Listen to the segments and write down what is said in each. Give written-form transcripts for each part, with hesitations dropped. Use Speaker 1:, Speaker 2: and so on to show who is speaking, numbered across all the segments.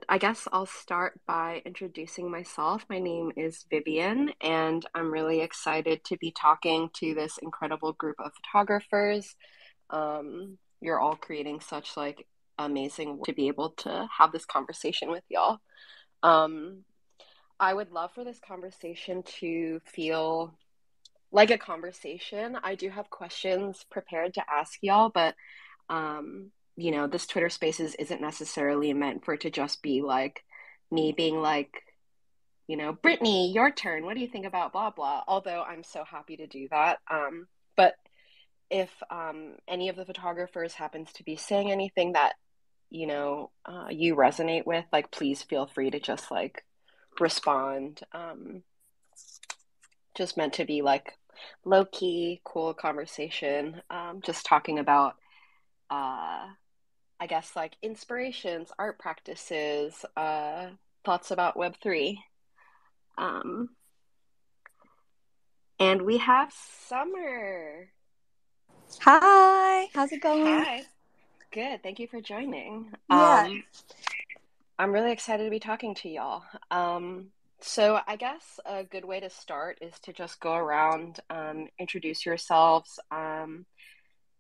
Speaker 1: I guess I'll start by introducing myself. My name is Vivian, and I'm really excited to be talking to this incredible group of photographers. You're all creating such like amazing to be able to have this conversation with y'all. Um, I would love for this conversation to feel like a conversation. I do have questions prepared to ask y'all, but this Twitter Spaces isn't necessarily meant for it to just be like me being like, Brittany, your turn. What do you think about blah blah? Although I'm so happy to do that. But if any of the photographers happens to be saying anything that you resonate with, like please feel free to just like respond. Just meant to be like low key, cool conversation. Just talking about I guess like inspirations, art practices, thoughts about Web3. Um, and we have Summer.
Speaker 2: Hi, how's it going?
Speaker 1: Hi. Good. Thank you for joining.
Speaker 2: Yeah.
Speaker 1: I'm really excited to be talking to y'all. So I guess a good way to start is to just go around, introduce yourselves,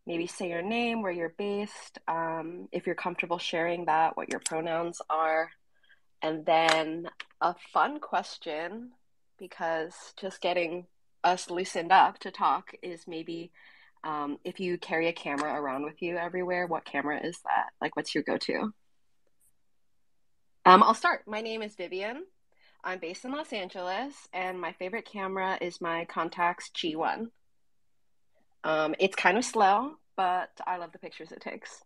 Speaker 1: maybe say your name, where you're based, if you're comfortable sharing that, what your pronouns are. And then a fun question, because just getting us loosened up to talk is maybe if you carry a camera around with you everywhere, what camera is that? Like, what's your go-to? I'll start. My name is Vivian. I'm based in Los Angeles, and my favorite camera is my Contax G1. It's kind of slow, but I love the pictures it takes.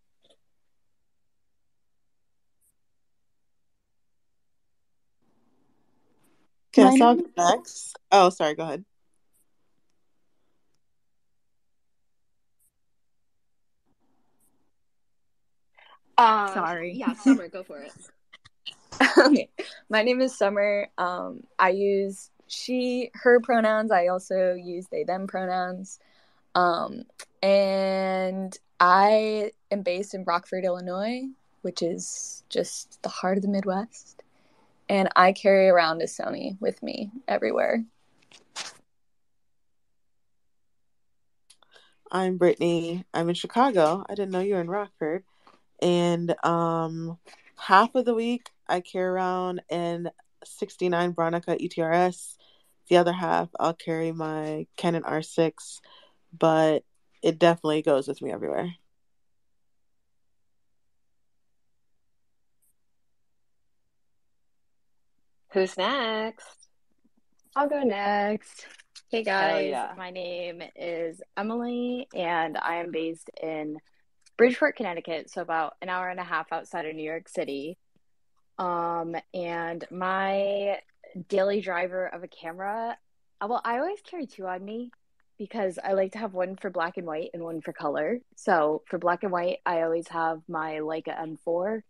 Speaker 2: My
Speaker 3: Guess I'll
Speaker 2: name
Speaker 3: go next. Oh, sorry, go ahead.
Speaker 2: Sorry.
Speaker 1: Yeah, Summer, go for it.
Speaker 2: Okay. My name is Summer. I use she, her pronouns. I also use they, them pronouns. Um, and I am based in Rockford, Illinois, which is just the heart of the Midwest. And I carry around a Sony with me everywhere.
Speaker 3: I'm Brittany. I'm in Chicago. I didn't know you were in Rockford. And half of the week I carry around an 69 Bronica ETRS. The other half I'll carry my Canon R6, but it definitely goes with me everywhere.
Speaker 1: Who's next?
Speaker 4: I'll go next. Hey
Speaker 1: Hell
Speaker 4: guys,
Speaker 1: yeah.
Speaker 4: my name is Emily and I am based in Bridgeport, Connecticut, so about an hour and a half outside of New York City. And my daily driver of a camera, well, I always carry two on me because I like to have one for black and white and one for color. So for black and white, I always have my Leica M4,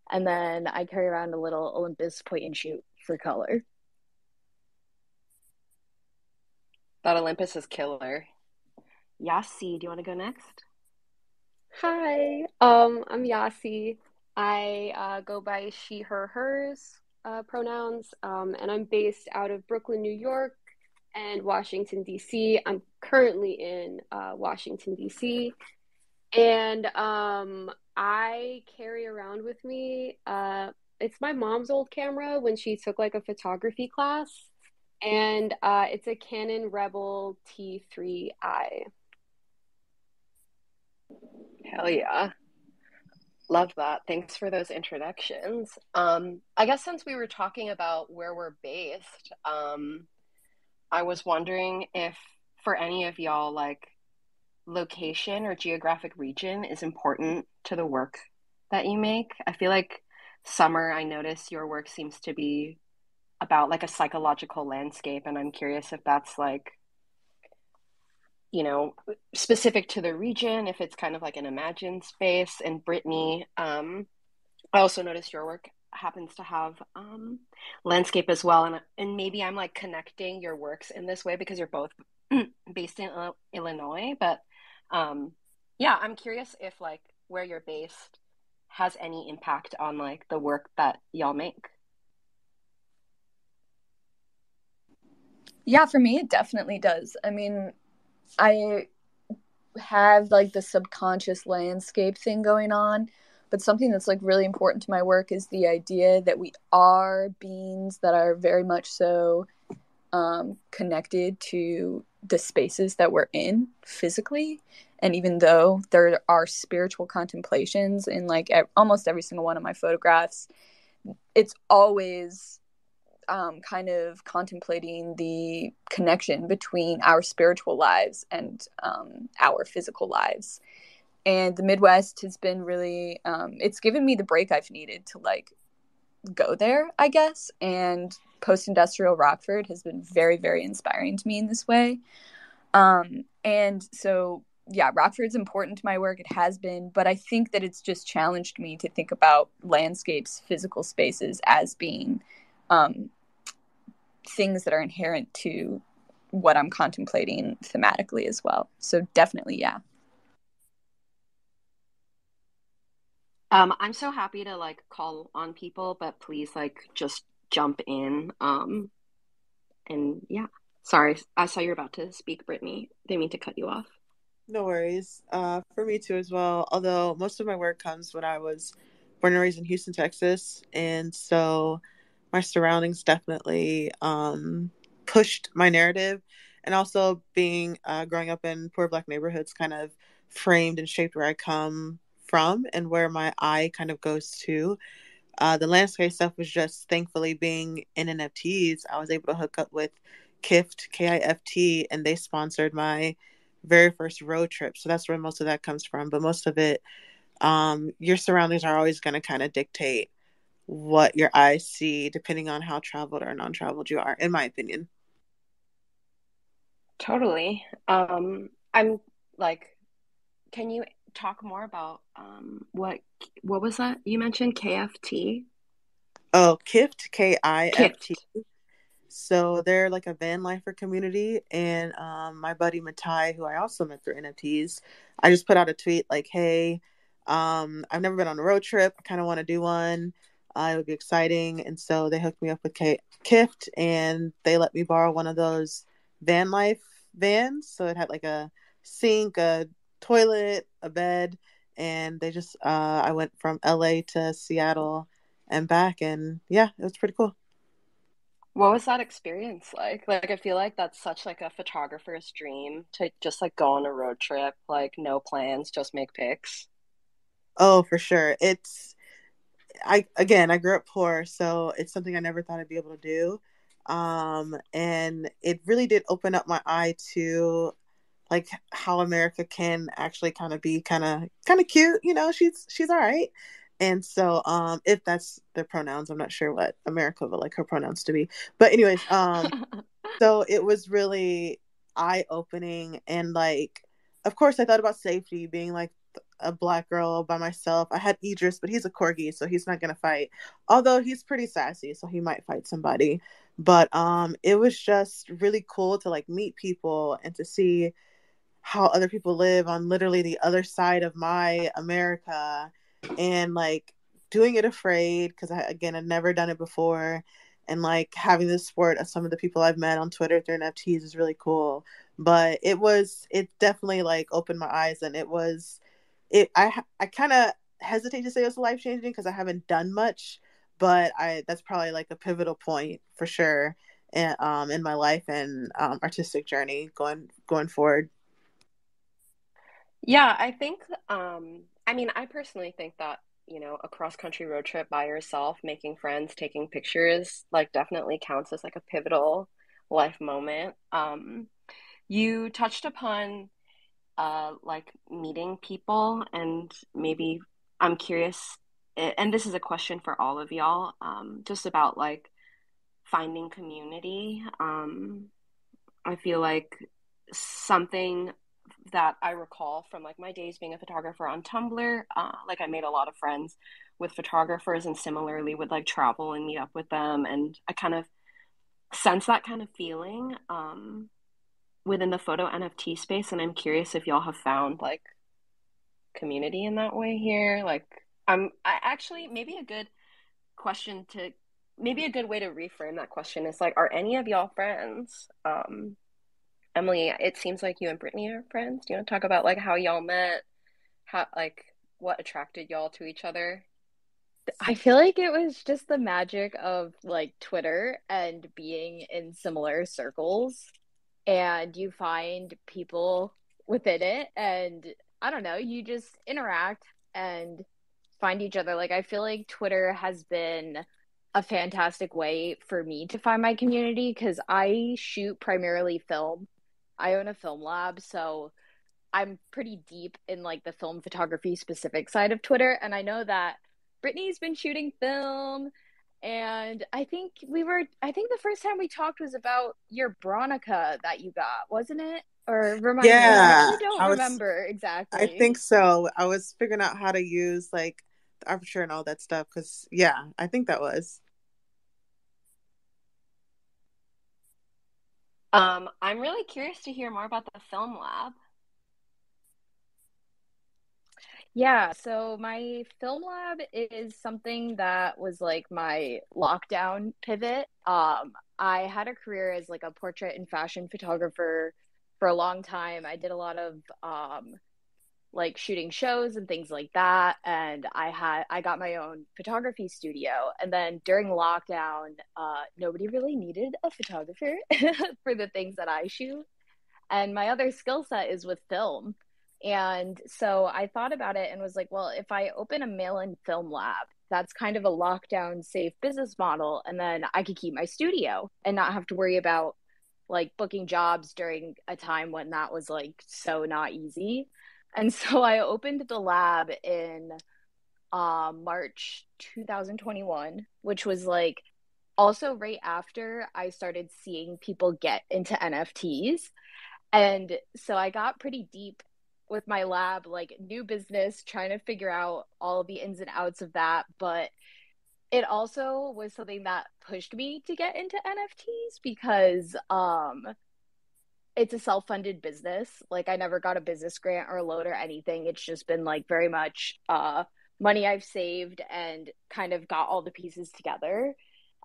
Speaker 4: and then I carry around a little Olympus point and shoot for color.
Speaker 1: That Olympus is killer. Yassi, do you want to go next?
Speaker 5: Hi, I'm Yassi. I go by she, her, hers pronouns, and I'm based out of Brooklyn, New York, and Washington, D.C. I'm currently in Washington, D.C., and I carry around with me, it's my mom's old camera when she took like a photography class, and it's a Canon Rebel T3i.
Speaker 1: Hell yeah. Love that. Thanks for those introductions. I guess since we were talking about where we're based, I was wondering if for any of y'all, like location or geographic region is important to the work that you make. I feel like Summer, I notice your work seems to be about like a psychological landscape, and I'm curious if that's like, you know, specific to the region, if it's kind of like an imagined space. And Brittany, I also noticed your work happens to have landscape as well, and maybe I'm like connecting your works in this way because you're both based in Illinois. But yeah, I'm curious if like where you're based has any impact on like the work that y'all make.
Speaker 2: Yeah, for me, it definitely does. I mean, I have like the subconscious landscape thing going on, but something that's like really important to my work is the idea that we are beings that are very much so connected to the spaces that we're in physically. And even though there are spiritual contemplations in like almost every single one of my photographs, it's always kind of contemplating the connection between our spiritual lives and our physical lives. And the Midwest has been really, it's given me the break I've needed to like go there, I guess. And post-industrial Rockford has been very, very inspiring to me in this way. And so, yeah, Rockford's important to my work. It has been, but I think that it's just challenged me to think about landscapes, physical spaces as being things that are inherent to what I'm contemplating thematically as well. So definitely, yeah.
Speaker 1: I'm so happy to like call on people, but please like just jump in. And yeah, sorry, I saw you're about to speak, Brittany. Didn't mean to cut you off.
Speaker 3: No worries. For me too as well. Although most of my work comes when I was born and raised in Houston, Texas, and so my surroundings definitely pushed my narrative, and also being growing up in poor Black neighborhoods kind of framed and shaped where I come from and where my eye kind of goes to. The landscape stuff was just thankfully being in NFTs. I was able to hook up with KIFT, KIFT, and they sponsored my very first road trip. So that's where most of that comes from. But most of it, your surroundings are always going to kind of dictate what your eyes see, depending on how traveled or non-traveled you are, in my opinion.
Speaker 1: Totally. I'm like, can you talk more about what was that you mentioned? KFT?
Speaker 3: Oh, KIFT, KIFT.
Speaker 1: KIFT.
Speaker 3: So they're like a van lifer community, and my buddy Matai, who I also met through NFTs, I just put out a tweet like, "Hey, I've never been on a road trip. I kind of want to do one. It would be exciting." And so they hooked me up with Kift, and they let me borrow one of those van life vans. So it had like a sink, a toilet, a bed, and they just I went from LA to Seattle and back, and yeah, it was pretty cool.
Speaker 1: What was that experience like? Like, I feel like that's such like a photographer's dream to just like go on a road trip, like no plans, just make pics.
Speaker 3: Oh, for sure. I grew up poor, so it's something I never thought I'd be able to do. And it really did open up my eye to like how America can actually kind of be kind of cute, she's all right. And so if that's their pronouns, I'm not sure what America would like her pronouns to be. But anyways, so it was really eye opening. And like, of course, I thought about safety, being like a Black girl by myself. I had Idris, but he's a corgi, so he's not gonna fight. Although he's pretty sassy, so he might fight somebody. But it was just really cool to like meet people and to see how other people live on literally the other side of my America, and like doing it afraid because I'd never done it before, and like having the support of some of the people I've met on Twitter through NFTs is really cool. But it definitely like opened my eyes, and I kind of hesitate to say it was life changing because I haven't done much, but I that's probably like a pivotal point for sure in my life and artistic journey going forward.
Speaker 1: Yeah, I think, I mean, I personally think that, a cross-country road trip by yourself, making friends, taking pictures, like definitely counts as like a pivotal life moment. You touched upon like meeting people, and maybe I'm curious, and this is a question for all of y'all, just about like finding community. I feel like something that I recall from like my days being a photographer on Tumblr, like I made a lot of friends with photographers and similarly would like travel and meet up with them. And I kind of sense that kind of feeling within the photo NFT space. And I'm curious if y'all have found like community in that way here. Like, Actually maybe a good question to maybe a good way to reframe that question is like, are any of y'all friends? Emily, it seems like you and Brittany are friends. Do you want to talk about like how y'all met? How like what attracted y'all to each other?
Speaker 4: I feel like it was just the magic of like Twitter and being in similar circles, and you find people within it, and I don't know, you just interact and find each other. Like, I feel like Twitter has been a fantastic way for me to find my community because I shoot primarily film. I own a film lab, so I'm pretty deep in like the film photography specific side of Twitter. And I know that Brittany's been shooting film. And I think the first time we talked was about your Bronica that you got, wasn't it? Or remind me, I
Speaker 3: Yeah,
Speaker 4: actually don't remember
Speaker 3: I
Speaker 4: exactly.
Speaker 3: think so. I was figuring out how to use like the aperture and all that stuff because, yeah, I think that was.
Speaker 1: I'm really curious to hear more about the film lab.
Speaker 4: Yeah, so my film lab is something that was like my lockdown pivot. I had a career as like a portrait and fashion photographer for a long time. I did a lot of like shooting shows and things like that, and I got my own photography studio. And then during lockdown, nobody really needed a photographer for the things that I shoot, and my other skill set is with film. And so I thought about it and was like, well, if I open a mail in film lab, that's kind of a lockdown safe business model. And then I could keep my studio and not have to worry about like booking jobs during a time when that was like so not easy. And so I opened the lab in March 2021, which was like also right after I started seeing people get into NFTs. And so I got pretty deep with my lab, like new business, trying to figure out all of the ins and outs of that. But it also was something that pushed me to get into NFTs because it's a self-funded business. Like I never got a business grant or a loan or anything. It's just been like very much money I've saved and kind of got all the pieces together.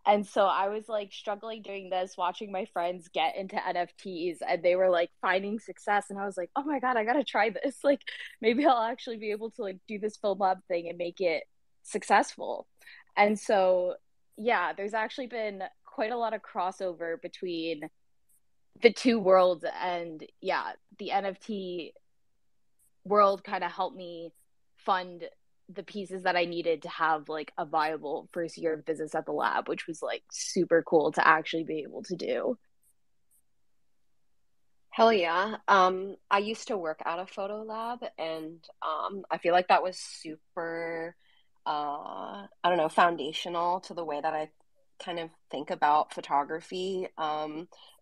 Speaker 4: And so I was like struggling doing this, watching my friends get into NFTs and they were like finding success. And I was like, oh my God, I gotta try this. Like maybe I'll actually be able to like do this film lab thing and make it successful. And so yeah, there's actually been quite a lot of crossover between the two worlds. And yeah, the NFT world kind of helped me fund the pieces that I needed to have like a viable first year of business at the lab, which was like super cool to actually be able to do.
Speaker 1: Hell yeah. I used to work at a photo lab and I feel like that was super I don't know, foundational to the way that I kind of think about photography,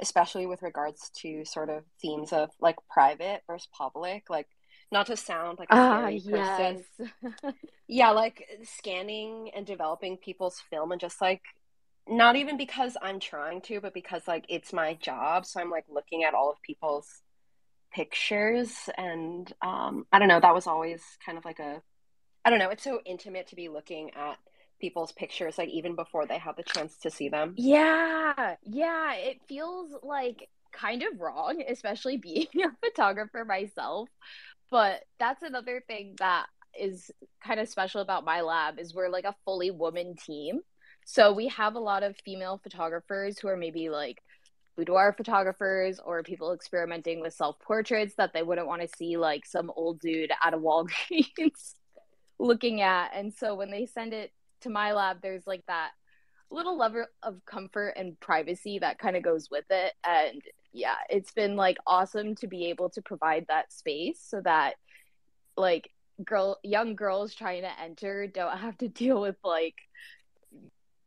Speaker 1: especially with regards to sort of themes of like private versus public, like not to sound like a
Speaker 4: Ah,
Speaker 1: scary
Speaker 4: yes.
Speaker 1: person. Yeah, like scanning and developing people's film and just like not even because I'm trying to, but because like it's my job. So I'm like looking at all of people's pictures and I don't know, that was always kind of like a I don't know, it's so intimate to be looking at people's pictures like even before they have the chance to see them.
Speaker 4: Yeah, yeah, it feels like kind of wrong, especially being a photographer myself. But that's another thing that is kind of special about my lab is we're like a fully woman team. So we have a lot of female photographers who are maybe like boudoir photographers or people experimenting with self-portraits that they wouldn't want to see like some old dude at a Walgreens looking at. And so when they send it to my lab, there's like that little level of comfort and privacy that kind of goes with it. And yeah, it's been like awesome to be able to provide that space so that like young girls trying to enter don't have to deal with like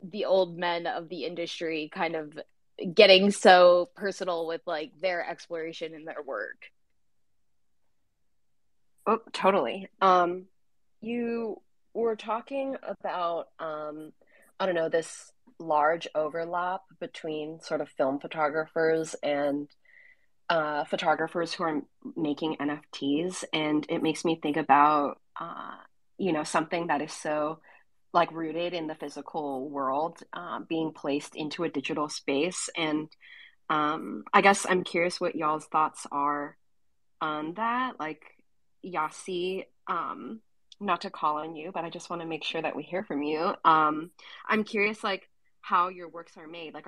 Speaker 4: the old men of the industry kind of getting so personal with like their exploration in their work.
Speaker 1: Oh, totally. You were talking about I don't know, this large overlap between sort of film photographers and photographers who are making NFTs, and it makes me think about something that is so like rooted in the physical world, being placed into a digital space. And I guess I'm curious what y'all's thoughts are on that. Like, Yassi, not to call on you, but I just want to make sure that we hear from you. I'm curious, like, how your works are made. Like,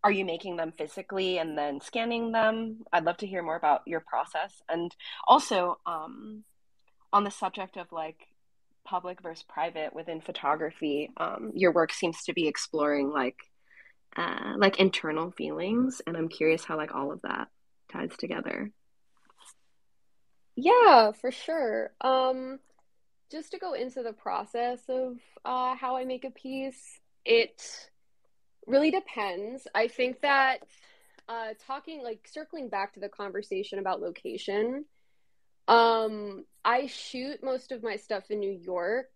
Speaker 1: are you making them physically and then scanning them? I'd love to hear more about your process. And also, on the subject of like public versus private within photography, your work seems to be exploring like internal feelings, and I'm curious how like all of that ties together.
Speaker 5: Yeah, for sure. Just to go into the process of how I make a piece, it really depends. I think that talking like circling back to the conversation about location, I shoot most of my stuff in New York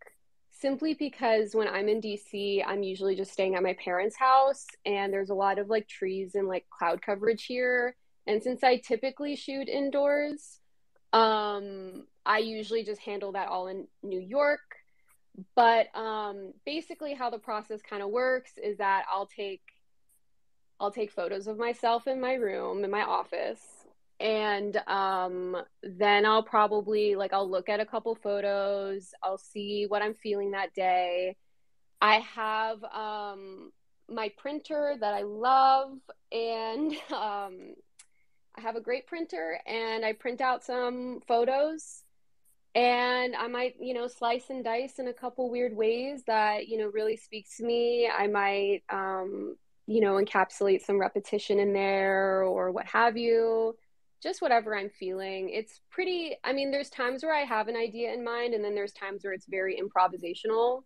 Speaker 5: simply because when I'm in DC, I'm usually just staying at my parents' house and there's a lot of like trees and like cloud coverage here. And since I typically shoot indoors, I usually just handle that all in New York. But basically how the process kind of works is that I'll take photos of myself in my room in my office, and then I'll probably like I'll look at a couple photos, I'll see what I'm feeling that day. I have my printer that I love, and I have a great printer, and I print out some photos, and I might, slice and dice in a couple weird ways that, really speaks to me. I might, encapsulate some repetition in there or what have you, just whatever I'm feeling. It's pretty, I mean, there's times where I have an idea in mind, and then there's times where it's very improvisational.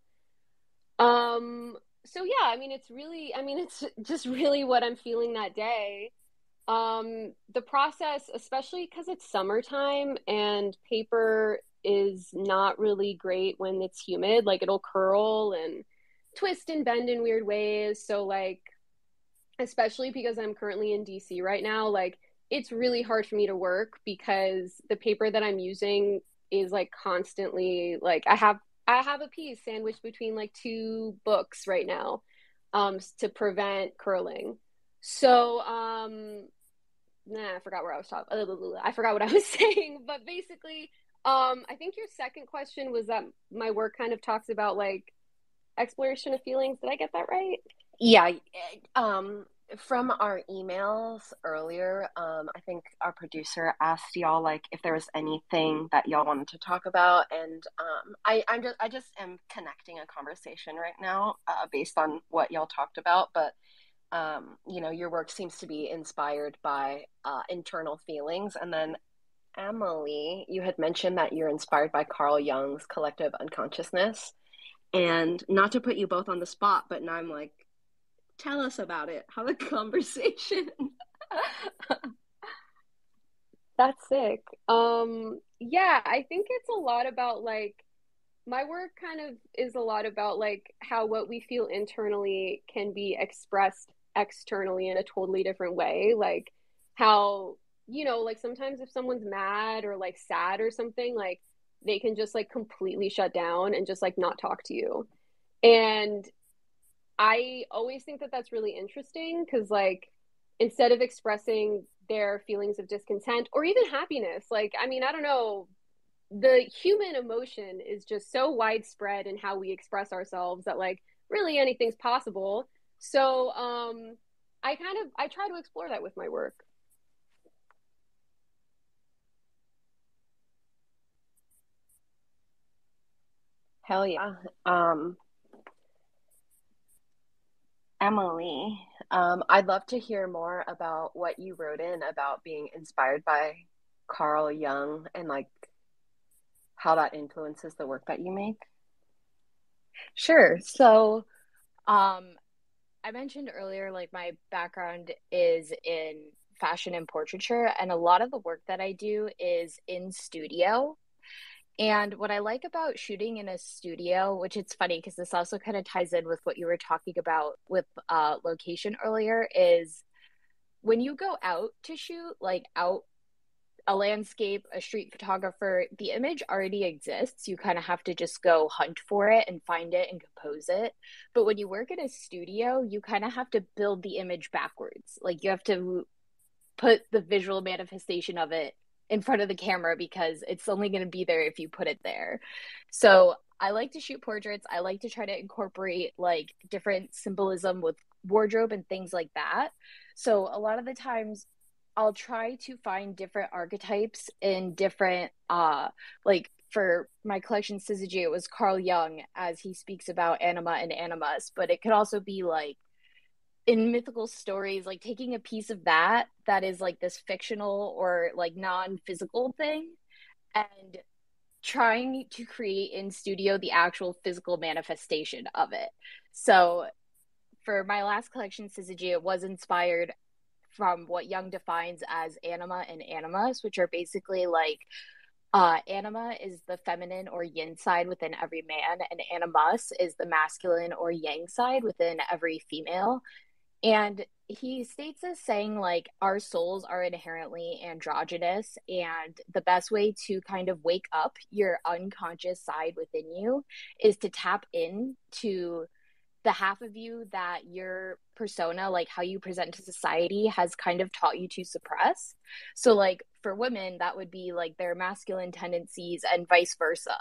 Speaker 5: Um, so yeah, it's just really what I'm feeling that day. The process, especially because it's summertime and paper is not really great when it's humid, like it'll curl and twist and bend in weird ways. So like, especially because I'm currently in DC right now, like it's really hard for me to work because the paper that I'm using is like constantly like I have a piece sandwiched between like two books right now to prevent curling. So I forgot where I was talking. I forgot what I was saying, but basically, I think your second question was that my work kind of talks about like exploration of feelings. Did I get that right?
Speaker 1: Yeah, from our emails earlier, I think our producer asked y'all like if there was anything that y'all wanted to talk about, and I just am connecting a conversation right now, based on what y'all talked about, but your work seems to be inspired by internal feelings, and then Emily, you had mentioned that you're inspired by Carl Jung's collective unconsciousness, and not to put you both on the spot, but now I'm like, tell us about it. Have a conversation.
Speaker 5: That's sick. Yeah, I think it's a lot about like my work kind of is a lot about like how what we feel internally can be expressed externally in a totally different way. Like how, like sometimes if someone's mad or like sad or something, like they can just like completely shut down and just like not talk to you. And I always think that that's really interesting because, like, instead of expressing their feelings of discontent or even happiness, like, I mean, I don't know, the human emotion is just so widespread in how we express ourselves that, like, really anything's possible. So, I try to explore that with my work.
Speaker 1: Hell yeah. Emily, I'd love to hear more about what you wrote in about being inspired by Carl Jung and like how that influences the work that you make.
Speaker 4: Sure. So, um, I mentioned earlier, like my background is in fashion and portraiture, and a lot of the work that I do is in studio. And what I like about shooting in a studio, which it's funny because this also kind of ties in with what you were talking about with location earlier, is when you go out to shoot, like out a landscape, a street photographer, the image already exists. You kind of have to just go hunt for it and find it and compose it. But when you work in a studio, you kind of have to build the image backwards. Like you have to put the visual manifestation of it in front of the camera because it's only going to be there if you put it there. So I like to shoot portraits. I like to try to incorporate like different symbolism with wardrobe and things like that. So a lot of the times I'll try to find different archetypes in different like for my collection Syzygy, it was Carl Jung as he speaks about anima and animus, but it could also be like in mythical stories, like taking a piece of that is like this fictional or like non-physical thing and trying to create in studio the actual physical manifestation of it. So for my last collection, Syzygy, it was inspired from what Jung defines as anima and animus, which are basically like anima is the feminine or yin side within every man, and animus is the masculine or yang side within every female. And he states as saying, like, our souls are inherently androgynous, and the best way to kind of wake up your unconscious side within you is to tap into the half of you that your persona, like how you present to society, has kind of taught you to suppress. So, like, for women, that would be like their masculine tendencies and vice versa.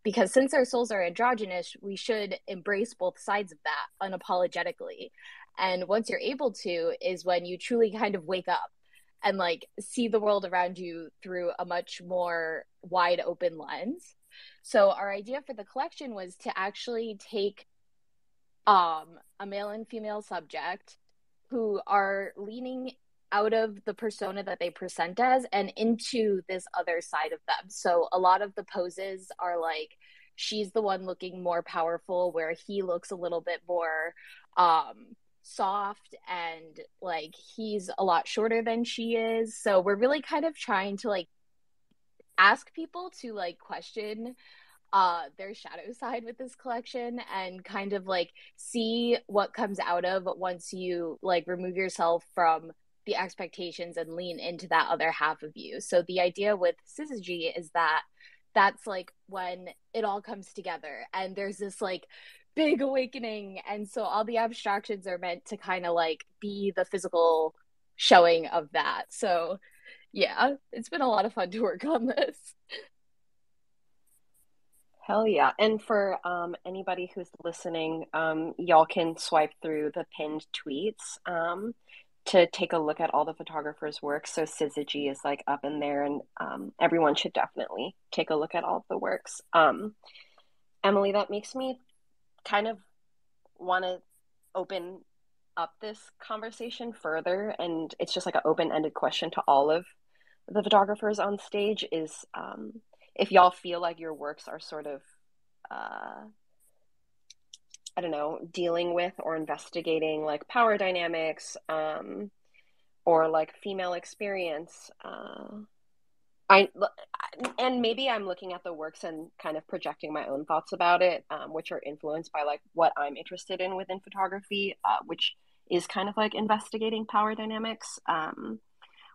Speaker 4: Because since our souls are androgynous, we should embrace both sides of that unapologetically. And once you're able to, is when you truly kind of wake up and like see the world around you through a much more wide open lens. So, our idea for the collection was to actually take a male and female subject who are leaning out of the persona that they present as and into this other side of them. So a lot of the poses are like she's the one looking more powerful, where he looks a little bit more soft, and like he's a lot shorter than she is. So we're really kind of trying to like ask people to like question their shadow side with this collection and kind of like see what comes out of once you like remove yourself from the expectations and lean into that other half of you. So the idea with Syzygy is that that's like when it all comes together and there's this like big awakening, and so all the abstractions are meant to kind of like be the physical showing of that. So yeah, it's been a lot of fun to work on this.
Speaker 1: Hell yeah. And for anybody who's listening, y'all can swipe through the pinned tweets to take a look at all the photographers' work. So Syzygy is like up in there, and everyone should definitely take a look at all of the works. Emily, that makes me kind of want to open up this conversation further, and it's just like an open-ended question to all of the photographers on stage is if y'all feel like your works are sort of, I don't know, dealing with or investigating like power dynamics or like female experience. And maybe I'm looking at the works and kind of projecting my own thoughts about it, which are influenced by like what I'm interested in within photography, which is kind of like investigating power dynamics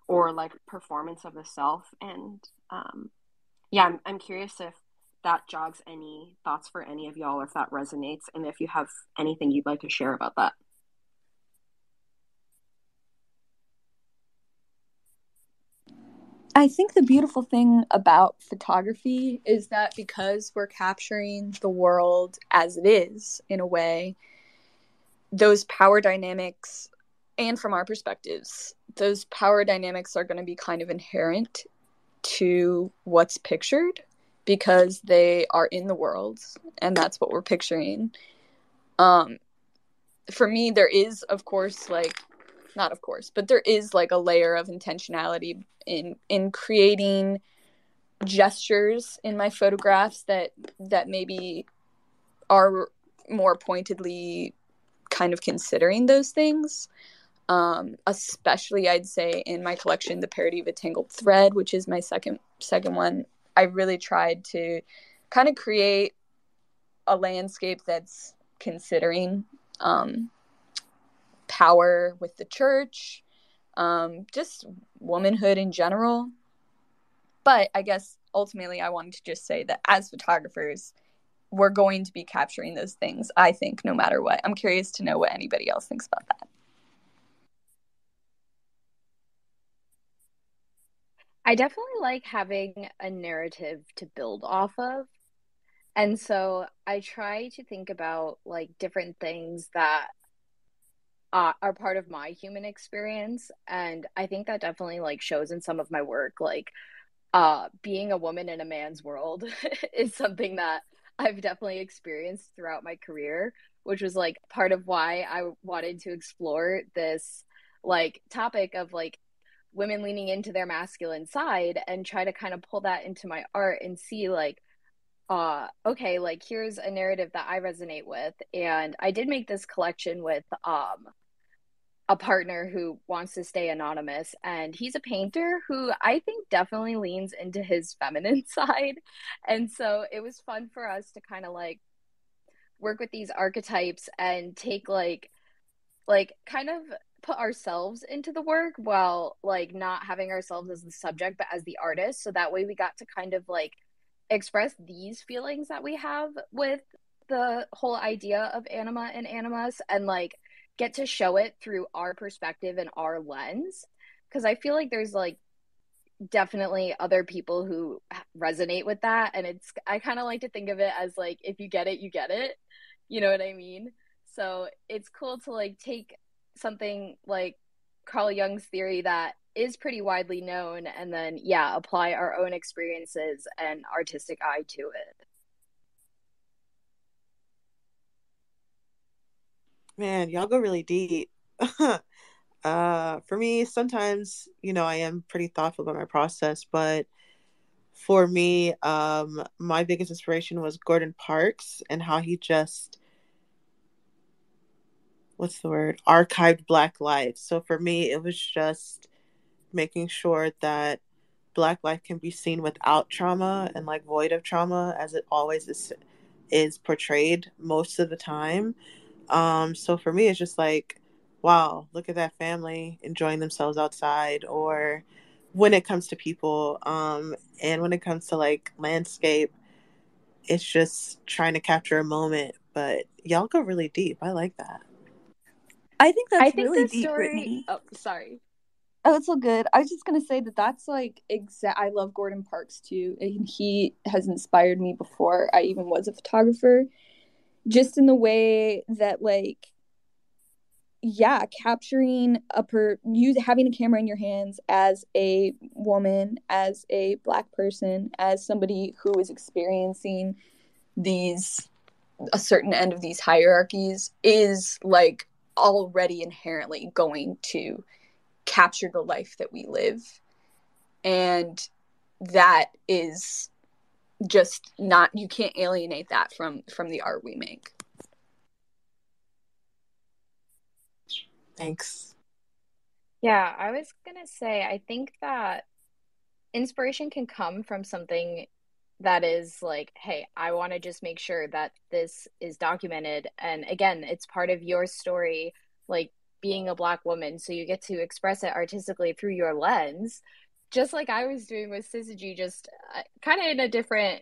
Speaker 1: or like performance of the self. And yeah, I'm curious if that jogs any thoughts for any of y'all, or if that resonates, and if you have anything you'd like to share about that.
Speaker 2: I think the beautiful thing about photography is that because we're capturing the world as it is, in a way, those power dynamics, and from our perspectives, those power dynamics are going to be kind of inherent to what's pictured because they are in the world and that's what we're picturing. For me, there is, of course, like, not of course, but there is like a layer of intentionality in creating gestures in my photographs that maybe are more pointedly kind of considering those things. Especially I'd say in my collection, The Parody of a Tangled Thread, which is my second one. I really tried to kind of create a landscape that's considering power with the church, just womanhood in general. But I guess ultimately I wanted to just say that as photographers, we're going to be capturing those things, I think, no matter what. I'm curious to know what anybody else thinks about that.
Speaker 4: I definitely like having a narrative to build off of. And so I try to think about like different things that are part of my human experience. And I think that definitely like shows in some of my work. Like being a woman in a man's world is something that I've definitely experienced throughout my career, which was like part of why I wanted to explore this like topic of like women leaning into their masculine side and try to kind of pull that into my art and see like okay, like here's a narrative that I resonate with. And I did make this collection with a partner who wants to stay anonymous, and he's a painter who I think definitely leans into his feminine side. And so it was fun for us to kind of like work with these archetypes and take like kind of put ourselves into the work while like not having ourselves as the subject but as the artist, so that way we got to kind of like express these feelings that we have with the whole idea of anima and animus, and like get to show it through our perspective and our lens, because I feel like there's like definitely other people who resonate with that, and it's I kind of like to think of it as like if you get it you get it, you know what I mean? So it's cool to like take something like Carl Jung's theory that is pretty widely known and then yeah apply our own experiences and artistic eye to it.
Speaker 3: Man, y'all go really deep. For me, sometimes, I am pretty thoughtful about my process, but for me, my biggest inspiration was Gordon Parks and how he just, what's the word, archived Black life. So for me, it was just making sure that Black life can be seen without trauma and like void of trauma, as it always is portrayed most of the time. So for me, it's just like, wow, look at that family enjoying themselves outside. Or when it comes to people, and when it comes to like landscape, it's just trying to capture a moment. But y'all go really deep. I like that.
Speaker 2: I think
Speaker 4: I
Speaker 2: that's
Speaker 4: think
Speaker 2: really
Speaker 4: the
Speaker 2: deep,
Speaker 4: story,
Speaker 2: Brittany.
Speaker 4: oh sorry.
Speaker 2: Oh, it's all good. I was just gonna say that that's like exact. I love Gordon Parks too, and he has inspired me before I even was a photographer. Just in the way that, like, yeah, capturing having a camera in your hands as a woman, as a Black person, as somebody who is experiencing these a certain end of these hierarchies is like already inherently going to capture the life that we live. And that is just not, you can't alienate that from the art we make.
Speaker 3: Thanks.
Speaker 4: Yeah, I was gonna say I think that inspiration can come from something that is like, hey, I want to just make sure that this is documented. And again, it's part of your story, like being a Black woman. So you get to express it artistically through your lens, just like I was doing with Syzygy, just kind of in a different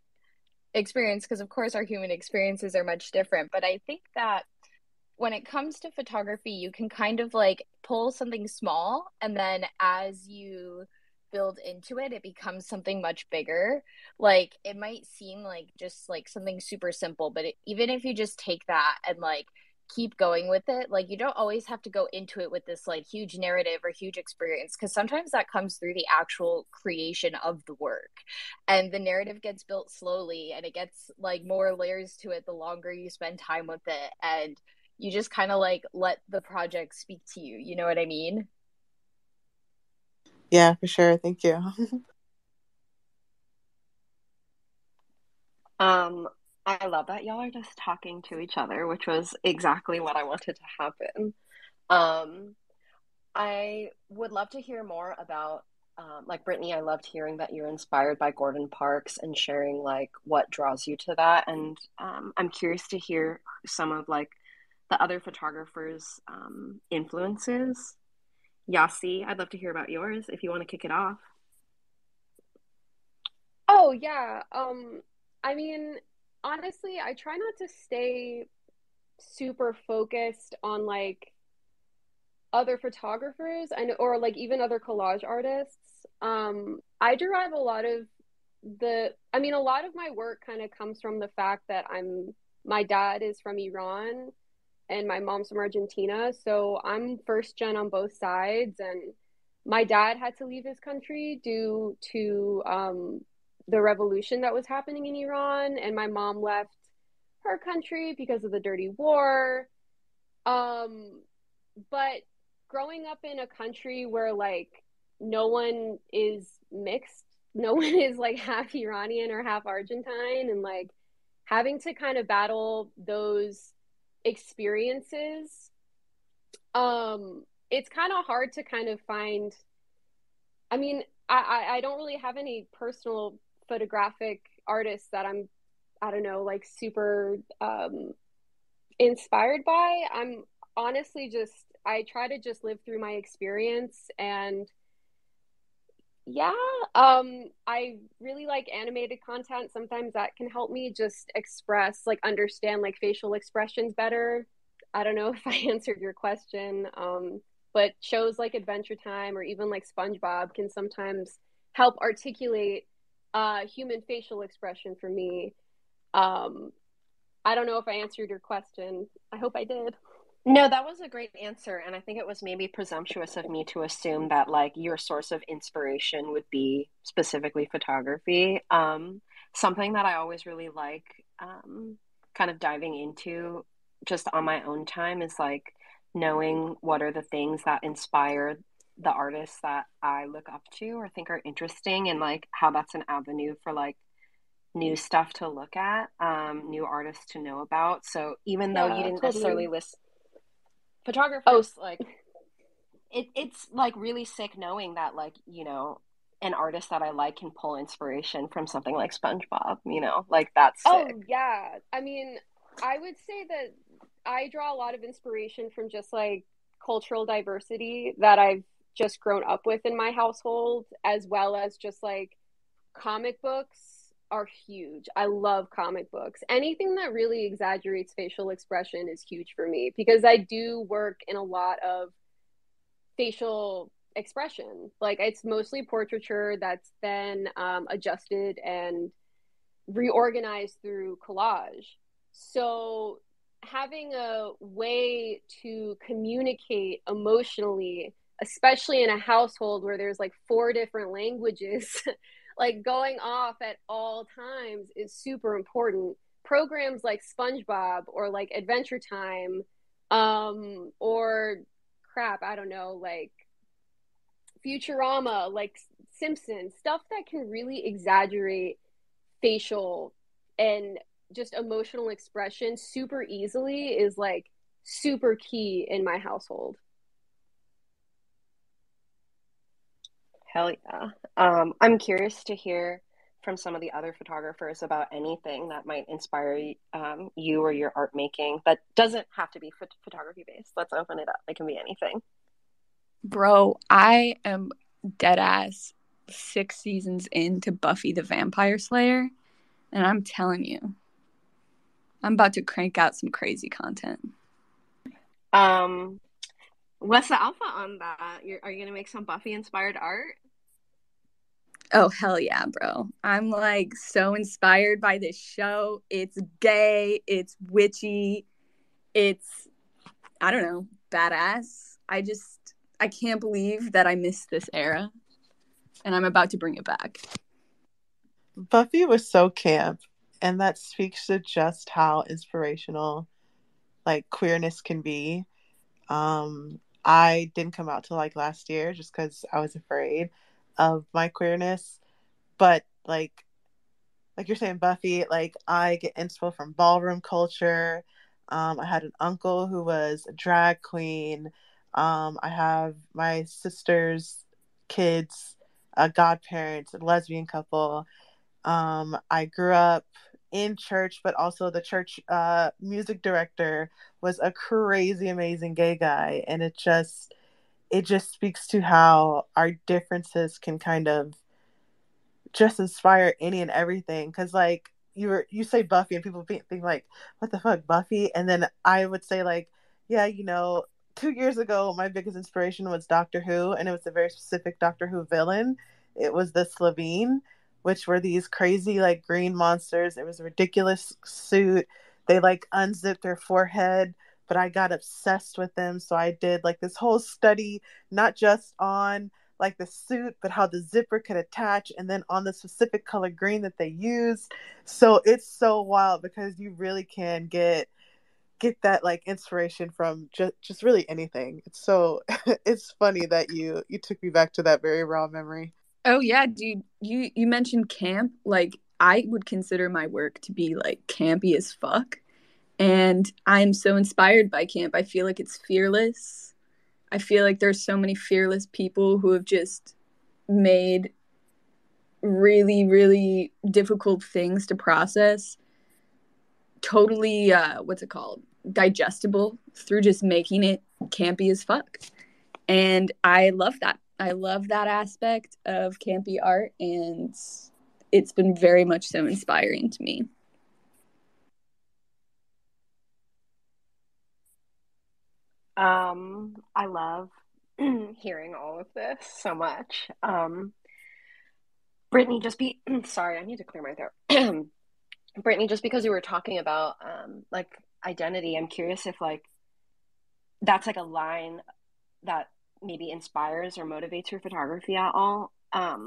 Speaker 4: experience, because of course our human experiences are much different. But I think that when it comes to photography, you can kind of like pull something small, and then as you build into it, it becomes something much bigger. Like it might seem like just like something super simple, but even if you just take that and like keep going with it, like you don't always have to go into it with this like huge narrative or huge experience, because sometimes that comes through the actual creation of the work, and the narrative gets built slowly and it gets like more layers to it the longer you spend time with it, and you just kind of like let the project speak to you. You know what I mean?
Speaker 3: Yeah, for sure. Thank you.
Speaker 1: Um, I love that y'all are just talking to each other, which was exactly what I wanted to happen. Um, I would love to hear more about, like Brittany, I loved hearing that you're inspired by Gordon Parks and sharing like what draws you to that. And I'm curious to hear some of like the other photographers' influences. Yassi, I'd love to hear about yours if you want to kick it off.
Speaker 5: Oh yeah. I mean, honestly, I try not to stay super focused on like other photographers and or like even other collage artists. I derive a lot of I mean, a lot of my work kind of comes from the fact that my dad is from Iran and my mom's from Argentina, so I'm first gen on both sides, and my dad had to leave his country due to the revolution that was happening in Iran, and my mom left her country because of the dirty war. Um, but growing up in a country where like no one is mixed, no one is like half Iranian or half Argentine, and like having to kind of battle those experiences, it's kind of hard to kind of find. I mean, I don't really have any personal photographic artists that I don't know, like super inspired by. I'm honestly just I try to just live through my experience, and yeah, I really like animated content. Sometimes that can help me just express, like understand like facial expressions better. I don't know if I answered your question. But shows like Adventure Time or even like SpongeBob can sometimes help articulate human facial expression for me. Um, I don't know if I answered your question. I hope I did.
Speaker 1: No, that was a great answer, and I think it was maybe presumptuous of me to assume that like your source of inspiration would be specifically photography. Something that I always really like, kind of diving into just on my own time is like knowing what are the things that inspire the artists that I look up to or think are interesting, and like how that's an avenue for like new stuff to look at, new artists to know about. So even though you
Speaker 5: Yeah,
Speaker 1: didn't necessarily
Speaker 5: totally.
Speaker 1: list
Speaker 5: Oh,
Speaker 1: photographers, like it's like really sick knowing that like, an artist that I like can pull inspiration from something like SpongeBob, like that's sick.
Speaker 5: oh yeah. I mean, I would say that I draw a lot of inspiration from just like cultural diversity that I've just grown up with in my household, as well as just like comic books are huge. I love comic books. Anything that really exaggerates facial expression is huge for me because I do work in a lot of facial expression. Like it's mostly portraiture that's then adjusted and reorganized through collage. So having a way to communicate emotionally, especially in a household where there's like four different languages, like going off at all times is super important. Programs like SpongeBob or like Adventure Time, or crap, I don't know, like Futurama, like Simpsons, stuff that can really exaggerate facial and just emotional expression super easily is like super key in my household.
Speaker 1: Hell yeah. I'm curious to hear from some of the other photographers about anything that might inspire you or your art making that doesn't have to be photography based. Let's open it up. It can be anything.
Speaker 2: Bro, I am dead ass 6 seasons into Buffy the Vampire Slayer, and I'm telling you, I'm about to crank out some crazy content.
Speaker 1: Um, what's the alpha on that? Are you gonna make some Buffy inspired art?
Speaker 2: Oh, hell yeah, bro. I'm like so inspired by this show. It's gay, it's witchy, it's, I don't know, badass. I can't believe that I missed this era, and I'm about to bring it back.
Speaker 3: Buffy was so camp, and that speaks to just how inspirational like queerness can be. I didn't come out till like last year just because I was afraid of my queerness. But like you're saying, Buffy, like I get inspo from ballroom culture. I had an uncle who was a drag queen. I have my sister's kids, godparents, a lesbian couple. I grew up in church, but also the church music director was a crazy, amazing gay guy, and it just speaks to how our differences can kind of just inspire any and everything. Because like you say Buffy and people think like, what the fuck, Buffy? And then I would say like, yeah, 2 years ago my biggest inspiration was Doctor Who, and it was a very specific Doctor Who villain. It was the Slovene, which were these crazy like green monsters. It was a ridiculous suit. They like unzipped their forehead, but I got obsessed with them. So I did like this whole study, not just on like the suit, but how the zipper could attach, and then on the specific color green that they use. So it's so wild because you really can get that like inspiration from just really anything. It's so it's funny that you took me back to that very raw memory.
Speaker 2: Oh yeah, dude. You mentioned camp. Like I would consider my work to be like campy as fuck. And I'm so inspired by camp. I feel like it's fearless. I feel like there's so many fearless people who have just made really, really difficult things to process totally what's it called? Digestible through just making it campy as fuck. And I love that. I love that aspect of campy art, and it's been very much so inspiring to me.
Speaker 1: I love hearing all of this so much. Brittany, just be sorry, I need to clear my throat. Brittany, just because you were talking about like identity, I'm curious if like that's like a line that maybe inspires or motivates your photography at all. I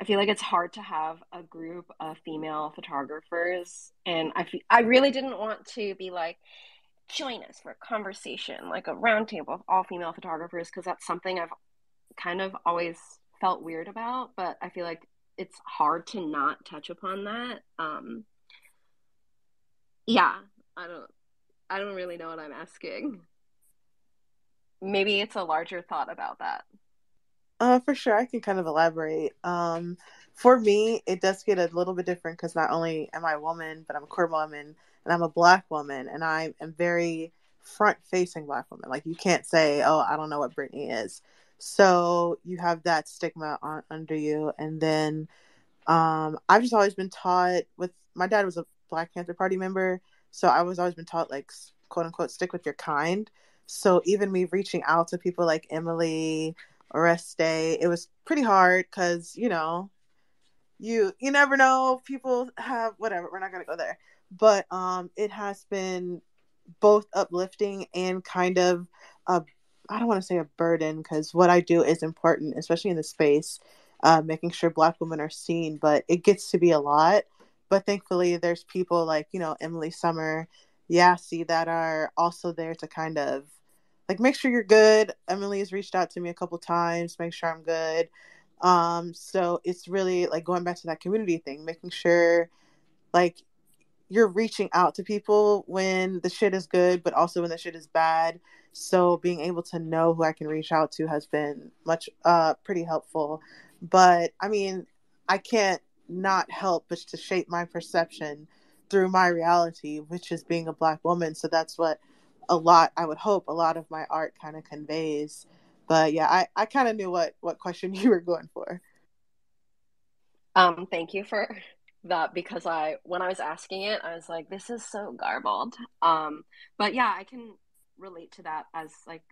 Speaker 1: feel like it's hard to have a group of female photographers, and I really didn't want to be like, join us for a conversation, like a roundtable of all female photographers, because that's something I've kind of always felt weird about, but I feel like it's hard to not touch upon that. Yeah, I don't I don't really know what I'm asking. Maybe it's a larger thought about that.
Speaker 3: For sure, I can kind of elaborate. For me, it does get a little bit different because not only am I a woman, but I'm a queer woman and I'm a black woman, and I am very front-facing black woman. Like you can't say, "Oh, I don't know what Brittany is." So you have that stigma under you, and then I've just always been taught with my dad was a Black Panther Party member, so I was always been taught like quote unquote stick with your kind. So even me reaching out to people like Emily, Oreste, it was pretty hard because you never know. People have whatever. We're not gonna go there, but it has been both uplifting and kind of a I don't want to say a burden because what I do is important, especially in the space, making sure Black women are seen. But it gets to be a lot. But thankfully, there's people like Emily Summer, Yassi that are also there to kind of like make sure you're good. Emily has reached out to me a couple times, make sure I'm good. So it's really like going back to that community thing, making sure like you're reaching out to people when the shit is good, but also when the shit is bad. So being able to know who I can reach out to has been much pretty helpful. But I mean, I can't not help but to shape my perception through my reality, which is being a black woman. So that's what I would hope a lot of my art kind of conveys. But yeah, I kind of knew what question you were going for.
Speaker 1: Thank you for that because when I was asking it, I was like, this is so garbled. But yeah, I can relate to that as like,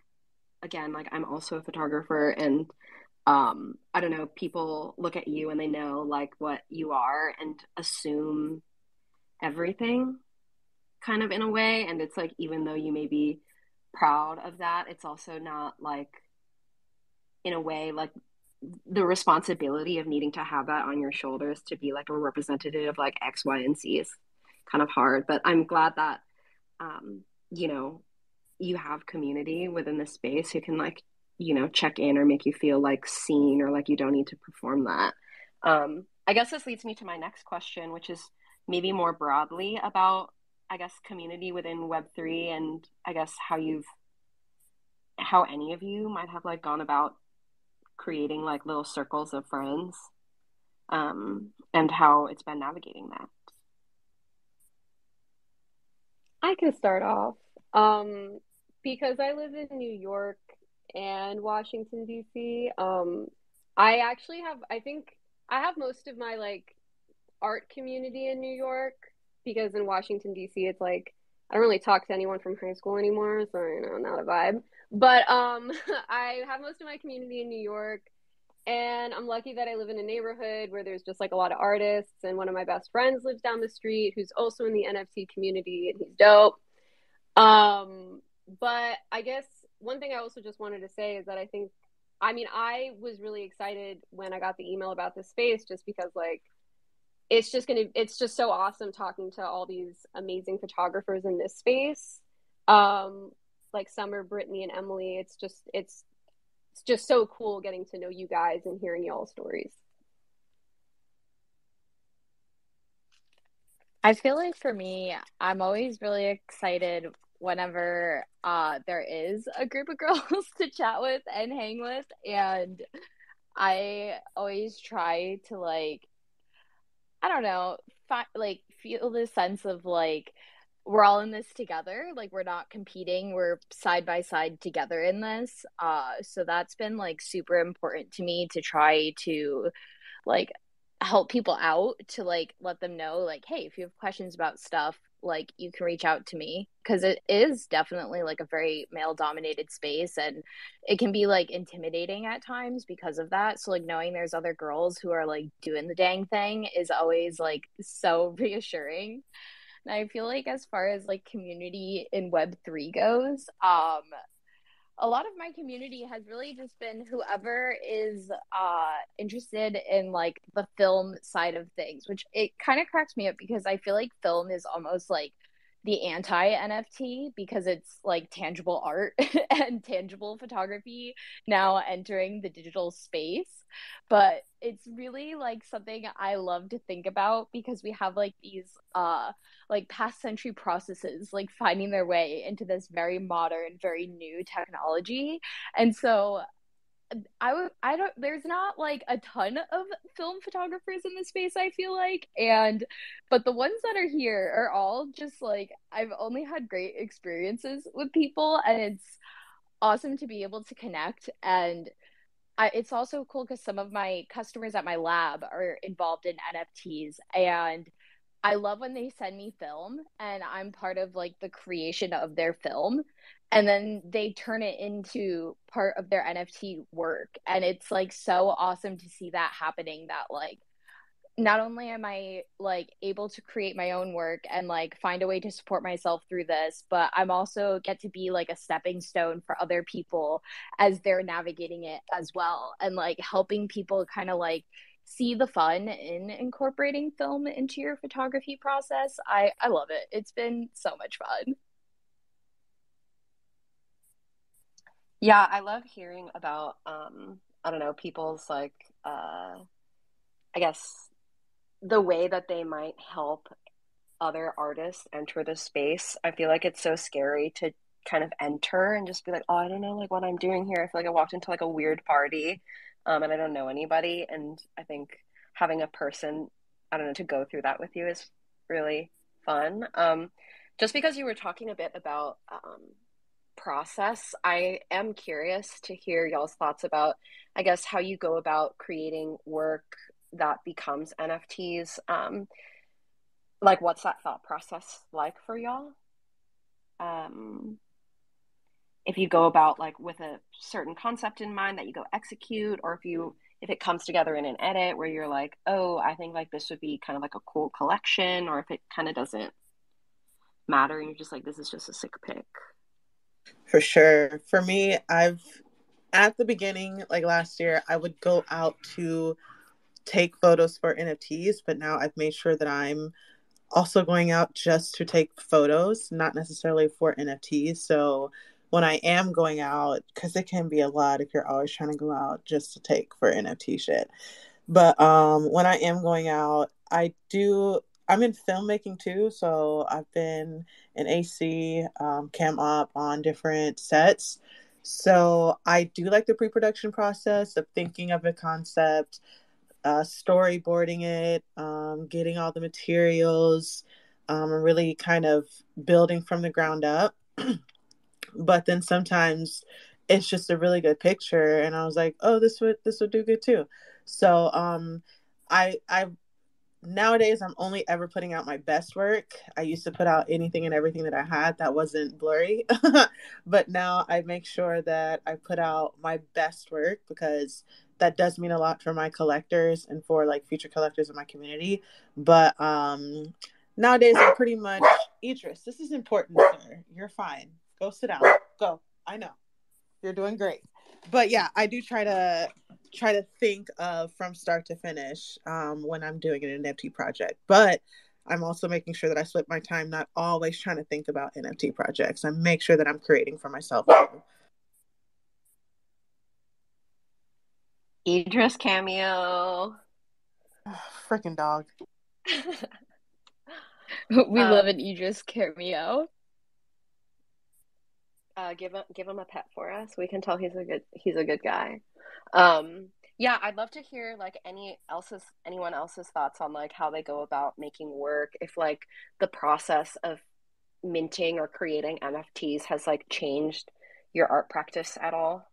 Speaker 1: again, like I'm also a photographer and I don't know, people look at you and they know like what you are and assume everything kind of in a way. And it's like, even though you may be proud of that, it's also not like in a way like the responsibility of needing to have that on your shoulders to be like a representative of like X, Y, and Z is kind of hard. But I'm glad that um, you know, you have community within the space who can like, check in or make you feel like seen or like you don't need to perform that. I guess this leads me to my next question, which is maybe more broadly about, I guess, community within Web3 and I guess how any of you might have like gone about creating like little circles of friends, and how it's been navigating that.
Speaker 5: I can start off. Because I live in New York and Washington, D.C. I actually have, I think I have most of my like art community in New York because in Washington D.C. it's like I don't really talk to anyone from high school anymore, so not a vibe. But I have most of my community in New York, and I'm lucky that I live in a neighborhood where there's just like a lot of artists, and one of my best friends lives down the street who's also in the NFT community, and he's dope. Um, but I guess one thing I also just wanted to say is that I mean, I was really excited when I got the email about this space just because like it's just so awesome talking to all these amazing photographers in this space. Um, like Summer, Brittany, and Emily. It's just so cool getting to know you guys and hearing y'all stories.
Speaker 4: I feel like for me, I'm always really excited whenever there is a group of girls to chat with and hang with, and I always try to like, I don't know, like feel this sense of like we're all in this together, like we're not competing, we're side by side together in this. So that's been like super important to me to try to like help people out, to like let them know like, hey, if you have questions about stuff, like you can reach out to me, because it is definitely like a very male dominated space, and it can be like intimidating at times because of that. So like knowing there's other girls who are like doing the dang thing is always like so reassuring. And I feel like as far as like community in Web3 goes, a lot of my community has really just been whoever is interested in like the film side of things, which it kind of cracks me up because I feel like film is almost like the anti NFT because it's like tangible art and tangible photography now entering the digital space. But it's really like something I love to think about because we have like these like past century processes like finding their way into this very modern, very new technology. And so I don't, there's not like a ton of film photographers in the space, I feel like. And but the ones that are here are all just like, I've only had great experiences with people, and it's awesome to be able to connect. And it's also cool because some of my customers at my lab are involved in NFTs, and I love when they send me film and I'm part of like the creation of their film, and then they turn it into part of their NFT work. And it's like so awesome to see that happening, that like not only am I like able to create my own work and like find a way to support myself through this, but I'm also get to be like a stepping stone for other people as they're navigating it as well, and like helping people kind of like see the fun in incorporating film into your photography process. I love it. It's been so much fun.
Speaker 1: Yeah, I love hearing about I don't know, people's like I guess the way that they might help other artists enter the space. I feel like it's so scary to kind of enter and just be like, oh, I don't know like what I'm doing here. I feel like I walked into like a weird party, and I don't know anybody. And I think having a person, I don't know, to go through that with you is really fun. Just because you were talking a bit about process, I am curious to hear y'all's thoughts about, I guess, how you go about creating work that becomes NFTs. Like, what's that thought process like for y'all? Um, if you go about like with a certain concept in mind that you go execute, or if it comes together in an edit where you're like, oh, I think like this would be kind of like a cool collection, or if it kind of doesn't matter and you're just like, this is just a sick pick.
Speaker 3: For sure. For me, at the beginning, like last year, I would go out to take photos for NFTs, but now I've made sure that I'm also going out just to take photos, not necessarily for NFTs. So when I am going out, because it can be a lot if you're always trying to go out just to take for NFT shit. But when I am going out, I'm in filmmaking too. So I've been in AC, cam op on different sets. So I do like the pre-production process of thinking of a concept, storyboarding it, getting all the materials, and really kind of building from the ground up. But then sometimes it's just a really good picture, and I was like, oh, this would do good too. So I nowadays I'm only ever putting out my best work. I used to put out anything and everything that I had that wasn't blurry. But now I make sure that I put out my best work because that does mean a lot for my collectors and for like future collectors in my community. But nowadays I'm pretty much Idris, this is important, sir. You're fine. Go sit down. Go. I know. You're doing great. But yeah, I do try to think of from start to finish when I'm doing an NFT project. But I'm also making sure that I split my time, not always trying to think about NFT projects. I make sure that I'm creating for myself too.
Speaker 1: Idris cameo.
Speaker 3: Freaking dog.
Speaker 4: We love an Idris cameo.
Speaker 1: Give him a pet for us. We can tell he's a good guy. Yeah, I'd love to hear like anyone else's thoughts on like how they go about making work, if like the process of minting or creating NFTs has like changed your art practice at all.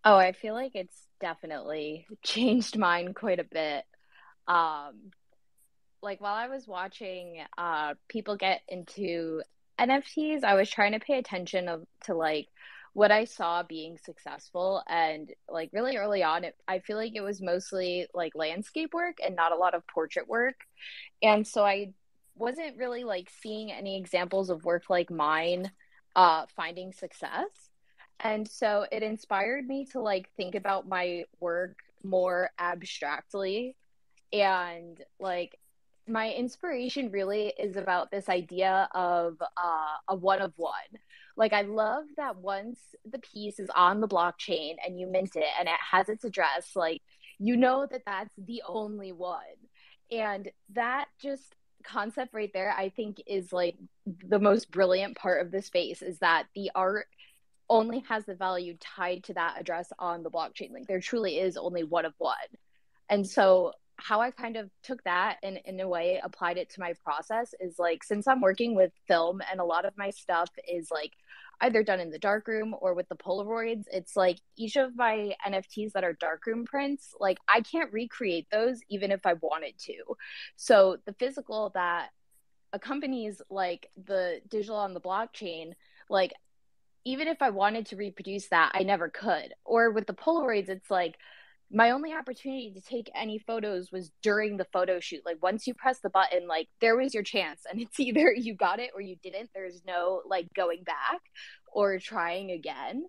Speaker 4: Oh, I feel like it's definitely changed mine quite a bit. Um, like while I was watching people get into NFTs, I was trying to pay attention to like what I saw being successful, and like really early on I feel like it was mostly like landscape work and not a lot of portrait work. And so I wasn't really like seeing any examples of work like mine finding success. And so it inspired me to like think about my work more abstractly, and like my inspiration really is about this idea of a one of one. Like I love that once the piece is on the blockchain and you mint it and it has its address, like you know that that's the only one. And that just concept right there, I think, is like the most brilliant part of the space, is that the art only has the value tied to that address on the blockchain. Like there truly is only one of one. And so how I kind of took that and in a way applied it to my process is like, since I'm working with film and a lot of my stuff is like either done in the darkroom or with the Polaroids, it's like each of my NFTs that are darkroom prints, like I can't recreate those even if I wanted to. So the physical that accompanies like the digital on the blockchain, like even if I wanted to reproduce that, I never could. Or with the Polaroids, it's like my only opportunity to take any photos was during the photo shoot. Like once you press the button, like there was your chance, and it's either you got it or you didn't. There's no like going back or trying again.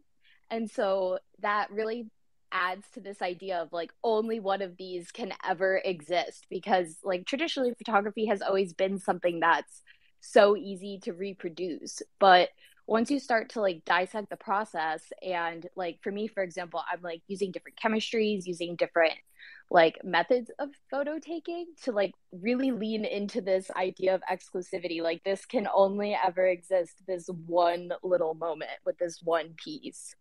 Speaker 4: And so that really adds to this idea of like only one of these can ever exist, because like traditionally photography has always been something that's so easy to reproduce. But once you start to like dissect the process, and like for me, for example, I'm like using different chemistries, using different like methods of photo taking to like really lean into this idea of exclusivity. Like this can only ever exist, this one little moment with this one piece.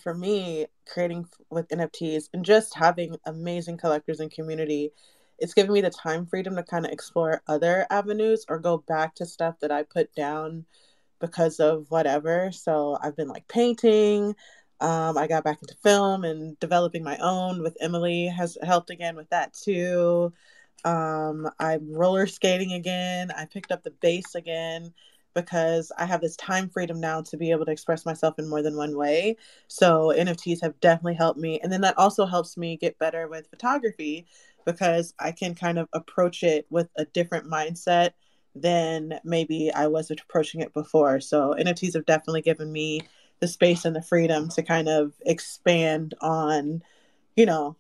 Speaker 3: For me, creating with NFTs and just having amazing collectors and community, it's given me the time freedom to kind of explore other avenues or go back to stuff that I put down because of whatever. So I've been like painting. I got back into film and developing my own with Emily has helped again with that too. I'm roller skating again. I picked up the bass again because I have this time freedom now to be able to express myself in more than one way. So NFTs have definitely helped me. And then that also helps me get better with photography because I can kind of approach it with a different mindset than maybe I was approaching it before. So NFTs have definitely given me the space and the freedom to kind of expand on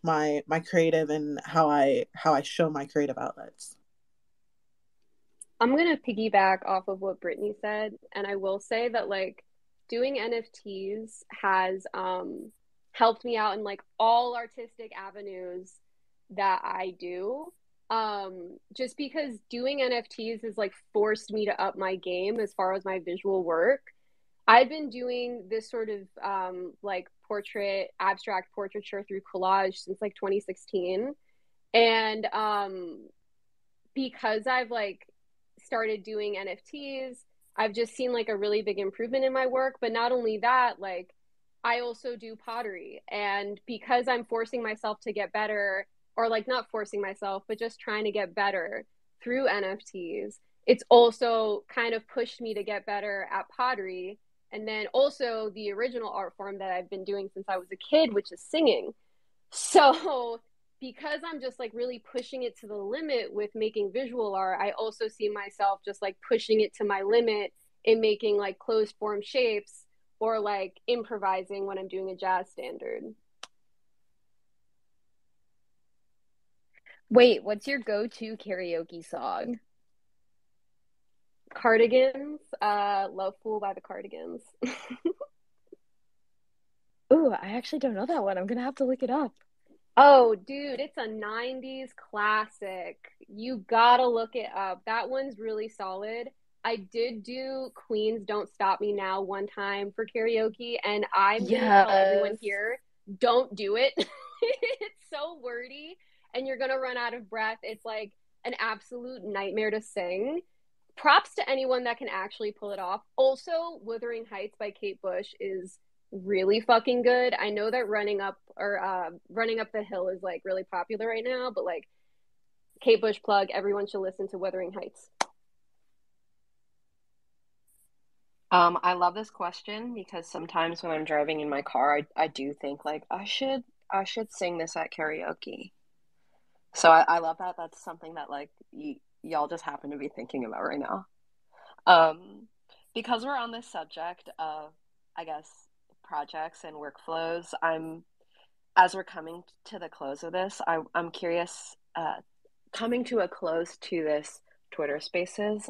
Speaker 3: my creative and how I show my creative outlets.
Speaker 5: I'm gonna piggyback off of what Brittany said, and I will say that like doing NFTs has helped me out in like all artistic avenues that I do. Just because doing NFTs has like forced me to up my game as far as my visual work. I've been doing this sort of like abstract portraiture through collage since like 2016. And because I've like started doing NFTs, I've just seen like a really big improvement in my work. But not only that, like I also do pottery. And because I'm forcing myself to get better, or like not forcing myself, but just trying to get better through NFTs, it's also kind of pushed me to get better at pottery. And then also the original art form that I've been doing since I was a kid, which is singing. So because I'm just like really pushing it to the limit with making visual art, I also see myself just like pushing it to my limit in making like closed form shapes or like improvising when I'm doing a jazz standard.
Speaker 4: Wait, what's your go-to karaoke song?
Speaker 5: Cardigans, Love Fool by the Cardigans.
Speaker 4: Ooh, I actually don't know that one. I'm gonna have to look it up.
Speaker 5: Oh, dude, it's a 90s classic. You gotta look it up. That one's really solid. I did do Queen's Don't Stop Me Now one time for karaoke, and I'm gonna tell everyone
Speaker 4: Yes.
Speaker 5: here, don't do it. It's so wordy, and you're gonna run out of breath. It's like an absolute nightmare to sing. Props to anyone that can actually pull it off. Also, Wuthering Heights by Kate Bush is really fucking good. I know that Running Up the Hill is like really popular right now, but like Kate Bush plug, everyone should listen to Wuthering Heights.
Speaker 1: I love this question because sometimes when I'm driving in my car, I do think like I should sing this at karaoke. So I love that. That's something that like y'all just happen to be thinking about right now. Um, because we're on this subject of, I guess, projects and workflows, as we're coming to the close of this, I'm curious, coming to a close to this Twitter Spaces.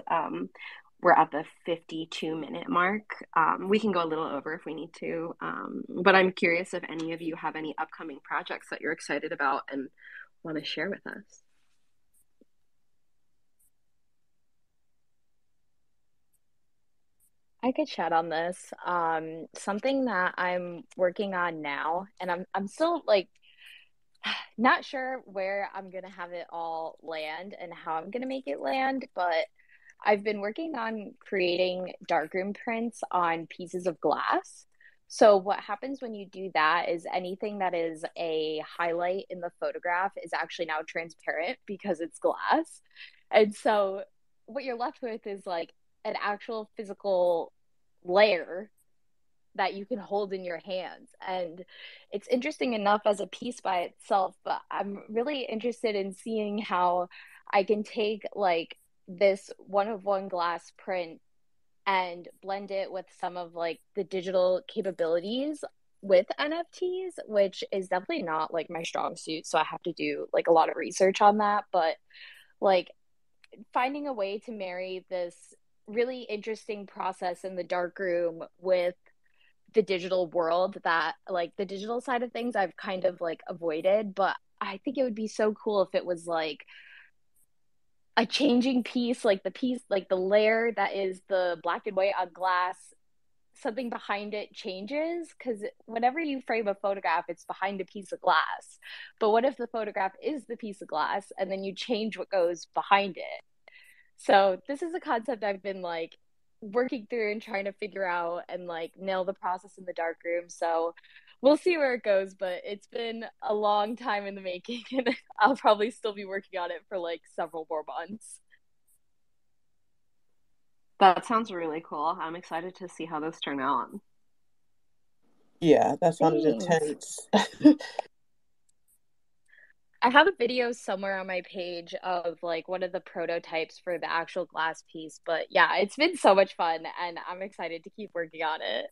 Speaker 1: We're at the 52-minute mark. We can go a little over if we need to, but I'm curious if any of you have any upcoming projects that you're excited about and want to share with us.
Speaker 4: I could chat on this. Something that I'm working on now, and I'm still like not sure where I'm gonna have it all land and how I'm gonna make it land, but I've been working on creating darkroom prints on pieces of glass. So what happens when you do that is anything that is a highlight in the photograph is actually now transparent because it's glass. And so what you're left with is like an actual physical layer that you can hold in your hands. And it's interesting enough as a piece by itself, but I'm really interested in seeing how I can take like this one of one glass print and blend it with some of like the digital capabilities with NFTs, which is definitely not like my strong suit. So I have to do like a lot of research on that. But like finding a way to marry this really interesting process in the dark room with the digital world that like the digital side of things I've kind of like avoided, but I think it would be so cool if it was like a changing piece, like the piece, like the layer that is the black and white on glass, something behind it changes. Because whenever you frame a photograph, it's behind a piece of glass. But what if the photograph is the piece of glass and then you change what goes behind it? So this is a concept I've been like working through and trying to figure out and like nail the process in the dark room. So we'll see where it goes, but it's been a long time in the making and I'll probably still be working on it for like several more months.
Speaker 1: That sounds really cool. I'm excited to see how those turn out.
Speaker 3: Yeah, that sounded
Speaker 4: Thanks.
Speaker 3: intense.
Speaker 4: I have a video somewhere on my page of like one of the prototypes for the actual glass piece, but yeah, it's been so much fun and I'm excited to keep working on it.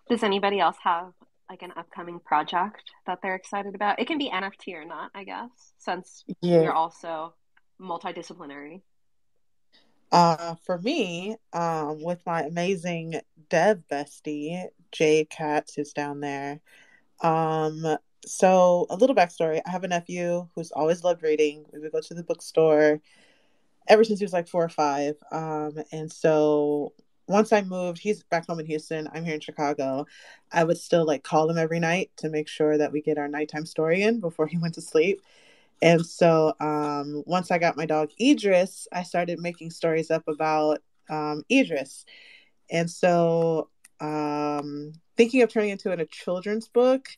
Speaker 1: Does anybody else have like an upcoming project that they're excited about? It can be NFT or not, I guess, since
Speaker 3: Yeah.
Speaker 1: we're also multidisciplinary.
Speaker 3: For me, with my amazing dev bestie, Jade Katz, who's down there. Um, so a little backstory. I have a nephew who's always loved reading. We would go to the bookstore ever since he was like 4 or 5. And so once I moved, he's back home in Houston. I'm here in Chicago. I would still like call him every night to make sure that we get our nighttime story in before he went to sleep. And so once I got my dog Idris, I started making stories up about Idris. And so thinking of turning into a children's book.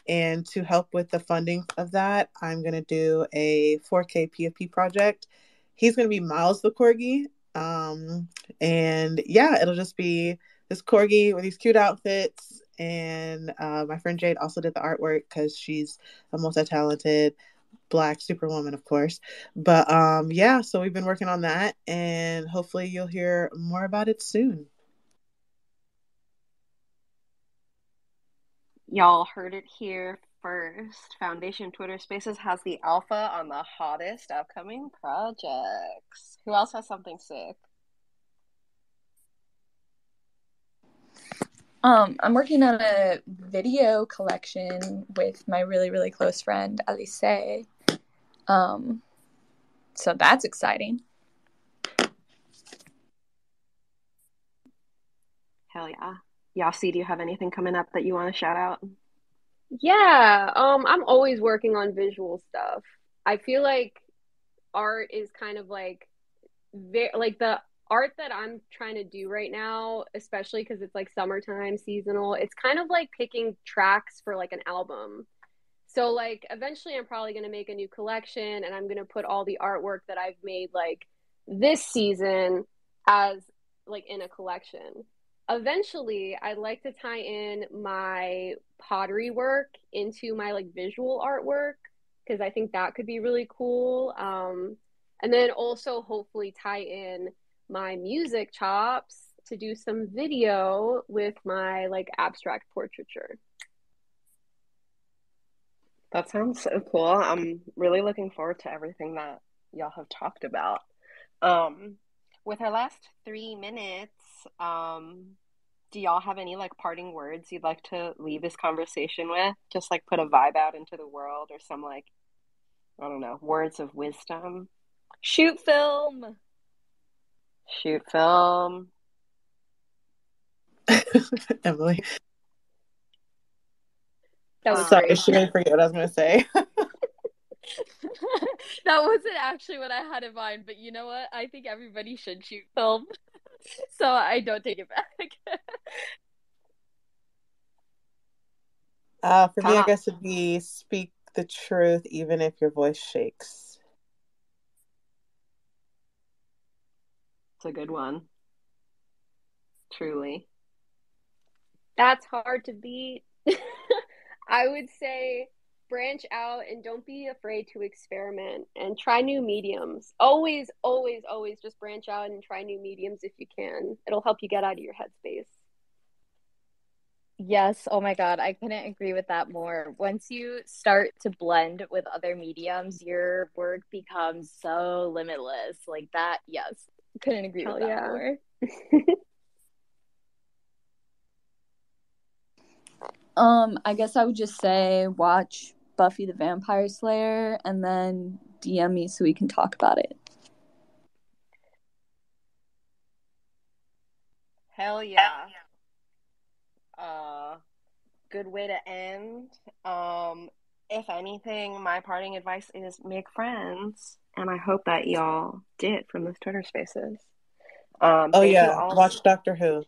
Speaker 3: And to help with the funding of that, I'm going to do a 4K PFP project. He's going to be Miles the Corgi. And yeah, it'll just be this Corgi with these cute outfits. And my friend Jade also did the artwork because she's a multi-talented Black superwoman, of course. But yeah, so we've been working on that, and hopefully you'll hear more about it soon.
Speaker 1: Y'all heard it here first. Foundation Twitter Spaces has the alpha on the hottest upcoming projects. Who else has something sick?
Speaker 2: I'm working on a video collection with my really, really close friend, Alice. So that's exciting.
Speaker 1: Hell yeah. Yassi, do you have anything coming up that you want to shout out?
Speaker 5: Yeah, I'm always working on visual stuff. I feel like art is kind of like like the art that I'm trying to do right now, especially because it's like summertime seasonal. It's kind of like picking tracks for like an album. So like eventually I'm probably going to make a new collection and I'm going to put all the artwork that I've made like this season as like in a collection. Eventually, I'd like to tie in my pottery work into my like visual artwork because I think that could be really cool. And then also hopefully tie in my music chops to do some video with my like abstract portraiture.
Speaker 1: That sounds so cool. I'm really looking forward to everything that y'all have talked about. Um, with our last 3 minutes, do y'all have any like parting words you'd like to leave this conversation with? Just like put a vibe out into the world or some like, I don't know, words of wisdom.
Speaker 4: Shoot film.
Speaker 1: Shoot film.
Speaker 3: Emily.
Speaker 4: That was
Speaker 3: Sorry,
Speaker 4: great.
Speaker 3: she made me forget what I was going to say.
Speaker 4: That wasn't actually what I had in mind, but you know what? I think everybody should shoot film. So I don't take it back.
Speaker 3: For me, I guess it'd be speak the truth even if your voice shakes.
Speaker 1: It's a good one. Truly.
Speaker 5: That's hard to beat. I would say branch out and don't be afraid to experiment and try new mediums. Always, always, always just branch out and try new mediums if you can. It'll help you get out of your headspace.
Speaker 4: Yes, oh my God, I couldn't agree with that more. Once you start to blend with other mediums, your work becomes so limitless. Like that, yes, couldn't agree with that more.
Speaker 2: I guess I would just say watch Buffy the Vampire Slayer and then DM me so we can talk about it.
Speaker 1: Hell yeah. Good way to end. If anything, my parting advice is make friends, and I hope that y'all did from this Twitter Spaces.
Speaker 3: Thank you all. Watch Doctor Who.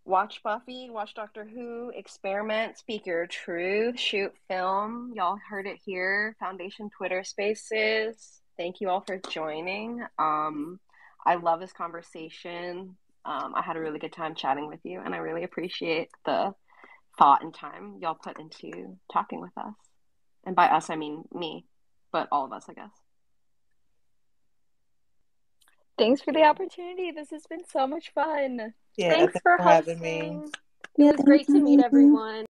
Speaker 1: Watch Buffy, watch Doctor Who, experiment, speak your truth, shoot film. Y'all heard it here. Foundation Twitter Spaces. Thank you all for joining. I love this conversation. I had a really good time chatting with you, and I really appreciate the thought and time y'all put into talking with us. And by us, I mean me, but all of us, I guess.
Speaker 4: Thanks for the opportunity. This has been so much fun.
Speaker 5: Yeah, thanks for
Speaker 3: having me.
Speaker 5: It was great to meet everyone.